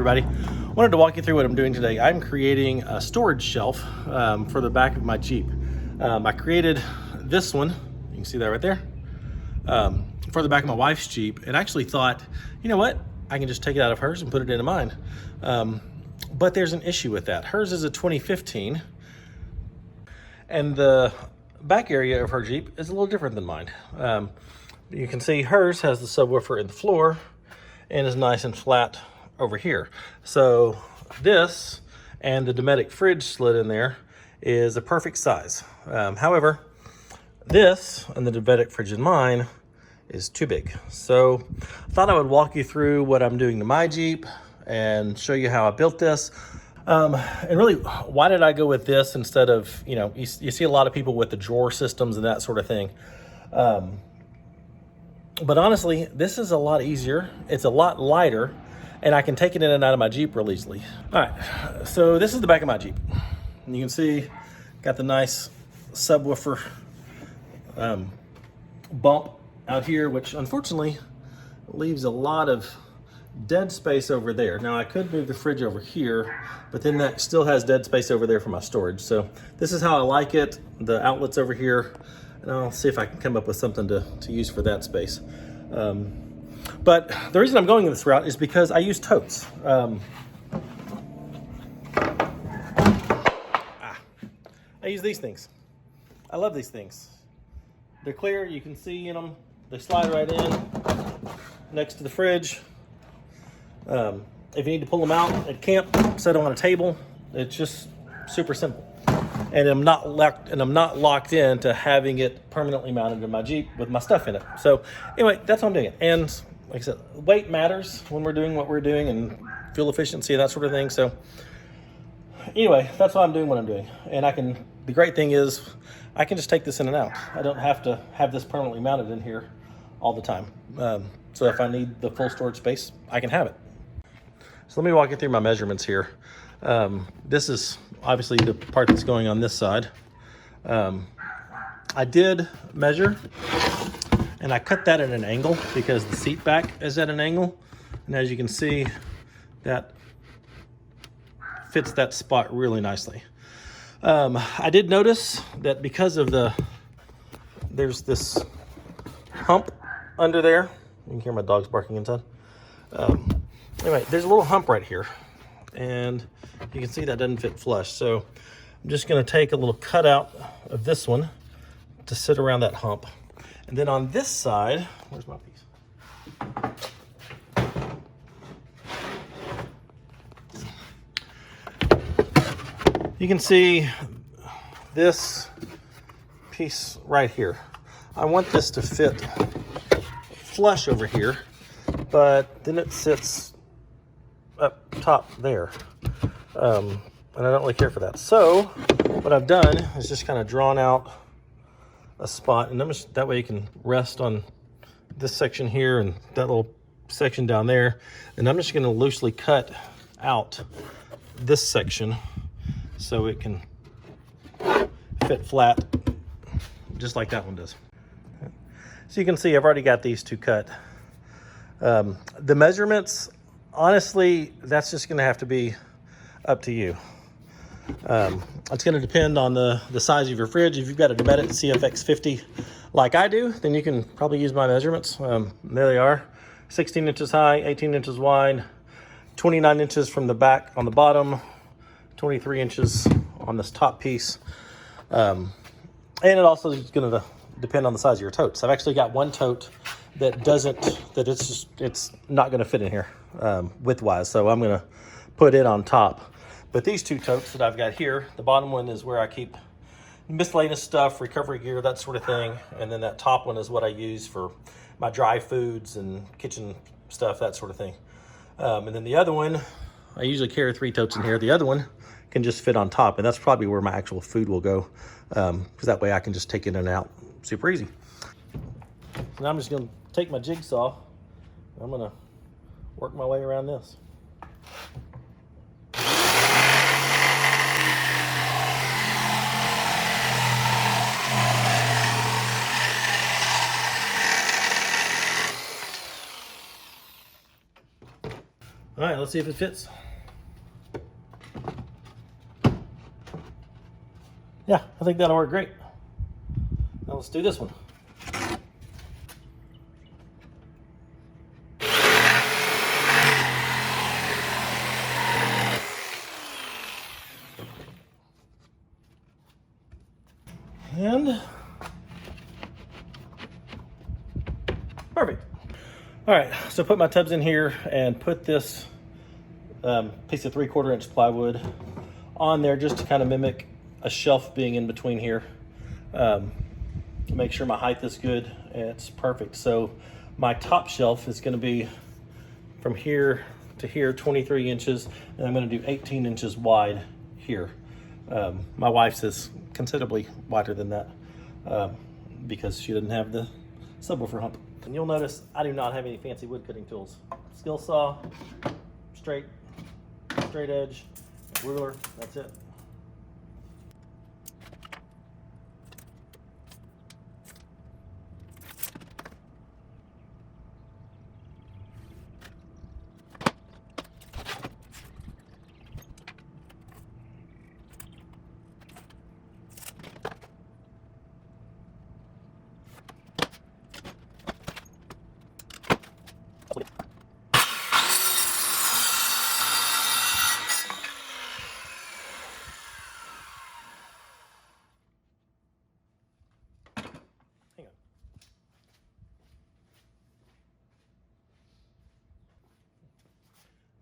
everybody. Wanted to walk you through what I'm doing today. I'm creating a storage shelf for the back of my Jeep. I created this one, you can see that right there, for the back of my wife's Jeep, and actually thought, you know what, I can just take it out of hers and put it into mine. But there's an issue with that. Hers is a 2015, and the back area of her Jeep is a little different than mine. You can see hers has the subwoofer in the floor and is nice and flat over here. So this and the Dometic fridge slid in there is a perfect size. However, this and the Dometic fridge in mine is too big. So I thought I would walk you through what I'm doing to my Jeep and show you how I built this. And really, why did I go with this instead of, you see a lot of people with the drawer systems and that sort of thing. But honestly, this is a lot easier. It's a lot lighter, and I can take it in and out of my Jeep real easily. All right, so this is the back of my Jeep. And you can see, got the nice subwoofer bump out here, which unfortunately leaves a lot of dead space over there. Now I could move the fridge over here, but then that still has dead space over there for my storage. So this is how I like it. The outlet's over here, and I'll see if I can come up with something to use for that space. But the reason I'm going this route is because I use totes. I use these things. I love these things. They're clear, you can see in them. They slide right in next to the fridge. If you need to pull them out at camp, set them on a table. It's just super simple. And I'm not locked into having it permanently mounted in my Jeep with my stuff in it. So anyway, that's how I'm doing it. And like I said, weight matters when we're doing what we're doing, and fuel efficiency and that sort of thing. So anyway, that's why I'm doing what I'm doing. And the great thing is I can just take this in and out. I don't have to have this permanently mounted in here all the time. So if I need the full storage space, I can have it. So let me walk you through my measurements here. This is obviously the part that's going on this side. I did measure, and I cut that at an angle because the seat back is at an angle. And as you can see, that fits that spot really nicely. I did notice that because of there's this hump under there. You can hear my dogs barking inside. Anyway, there's a little hump right here, and you can see that doesn't fit flush. So I'm just gonna take a little cutout of this one to sit around that hump. And then on this side, where's my piece? You can see this piece right here. I want this to fit flush over here, but then it sits up top there. And I don't really care for that. So what I've done is just kind of drawn out a spot, and that way you can rest on this section here and that little section down there. And I'm just going to loosely cut out this section so it can fit flat just like that one does. So you can see I've already got these two cut. The measurements, honestly, that's just going to have to be up to you. It's going to depend on the size of your fridge. If you've got a Dometic CFX50 like I do, then you can probably use my measurements. There they are, 16 inches high, 18 inches wide, 29 inches from the back on the bottom, 23 inches on this top piece. And it also is going to depend on the size of your totes. I've actually got one tote that it's not going to fit in here width-wise, so I'm going to put it on top. But these two totes that I've got here, the bottom one is where I keep miscellaneous stuff, recovery gear, that sort of thing, and then that top one is what I use for my dry foods and kitchen stuff, that sort of thing. And then the other one, I usually carry 3 totes in here. The other one can just fit on top, and that's probably where my actual food will go, because that way I can just take it in and out super easy. Now I'm just going to take my jigsaw, and I'm going to work my way around this. All right, let's see if it fits. Yeah, I think that'll work great. Now let's do this one. And perfect. All right, so put my tubs in here and put this piece of 3/4 inch plywood on there just to kind of mimic a shelf being in between here. Make sure my height is good. It's perfect. So my top shelf is going to be from here to here, 23 inches, and I'm going to do 18 inches wide here. My wife's is considerably wider than that because she didn't have the subwoofer hump. And you'll notice I do not have any fancy wood cutting tools. Skill saw, straight edge, ruler, that's it. Hang on.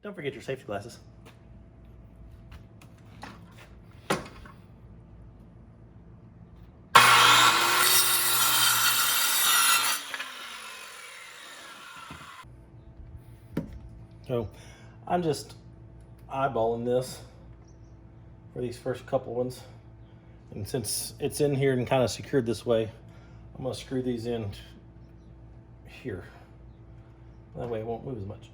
Don't forget your safety glasses. So I'm just eyeballing this for these first couple ones. And since it's in here and kind of secured this way, I'm going to screw these in here. That way it won't move as much.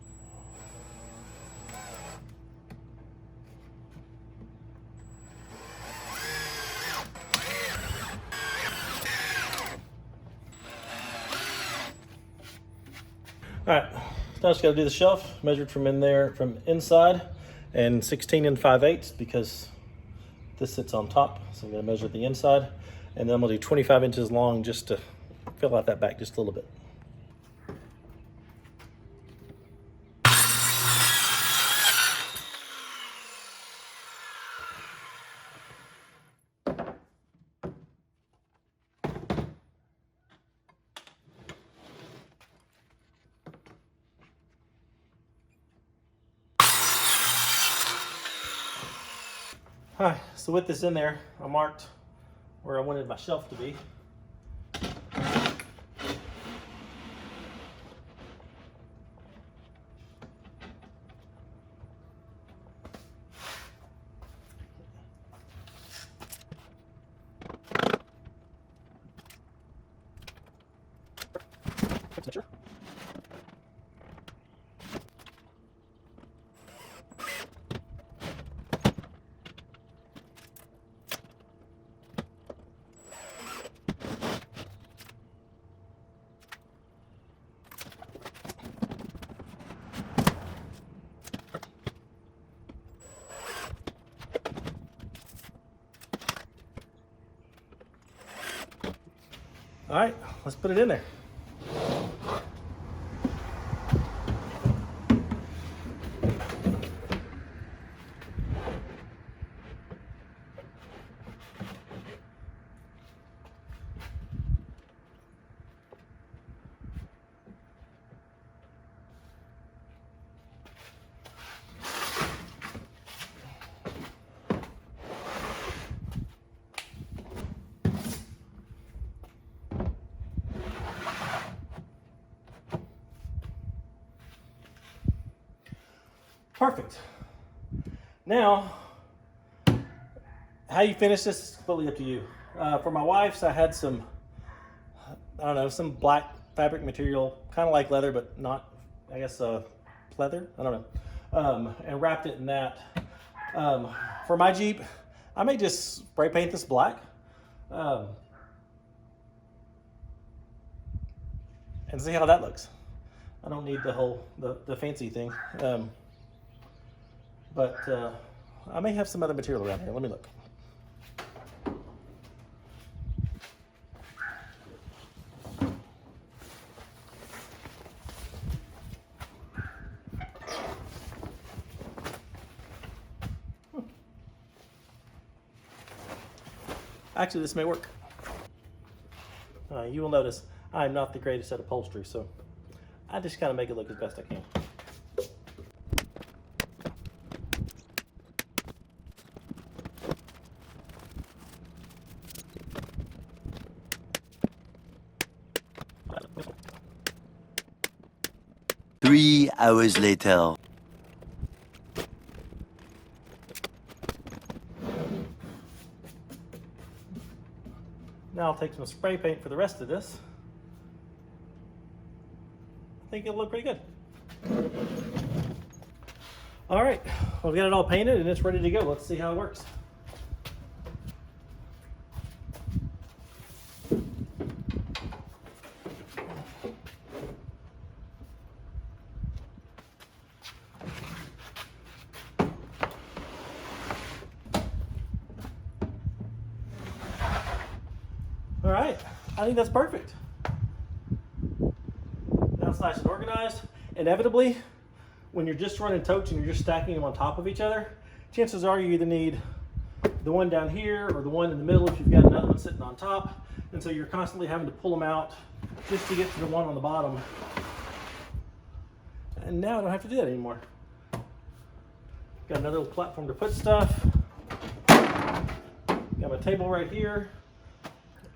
All right, now I just got to do the shelf, measured from in there, from inside, and 16 5/8 because this sits on top. So I'm going to measure the inside, and then I'm going to do 25 inches long just to fill out that back just a little bit. All right, so with this in there, I marked where I wanted my shelf to be. Sure. All right, let's put it in there. Perfect. Now, how you finish this is completely up to you. For my wife's, I had some, I don't know, some black fabric material, kind of like leather, but not, I guess, pleather. I don't know. And wrapped it in that. For my Jeep, I may just spray paint this black. And see how that looks. I don't need the whole, the fancy thing. but I may have some other material around here. Let me look. Actually, this may work. You will notice I'm not the greatest at upholstery, so I just kind of make it look as best I can. Three hours later. Now I'll take some spray paint for the rest of this. I think it'll look pretty good. All right, well, we've got it all painted and it's ready to go. Let's see how it works. All right, I think that's perfect. Now it's nice and organized. Inevitably, when you're just running totes and you're just stacking them on top of each other, chances are you either need the one down here or the one in the middle if you've got another one sitting on top. And so you're constantly having to pull them out just to get to the one on the bottom. And now I don't have to do that anymore. Got another little platform to put stuff. Got my table right here.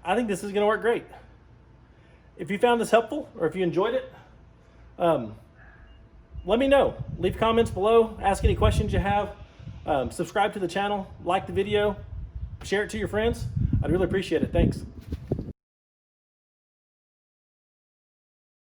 I think this is gonna work great. If you found this helpful or if you enjoyed it, let me know. Leave comments below, ask any questions you have, subscribe to the channel, like the video, share it to your friends. I'd really appreciate it. Thanks.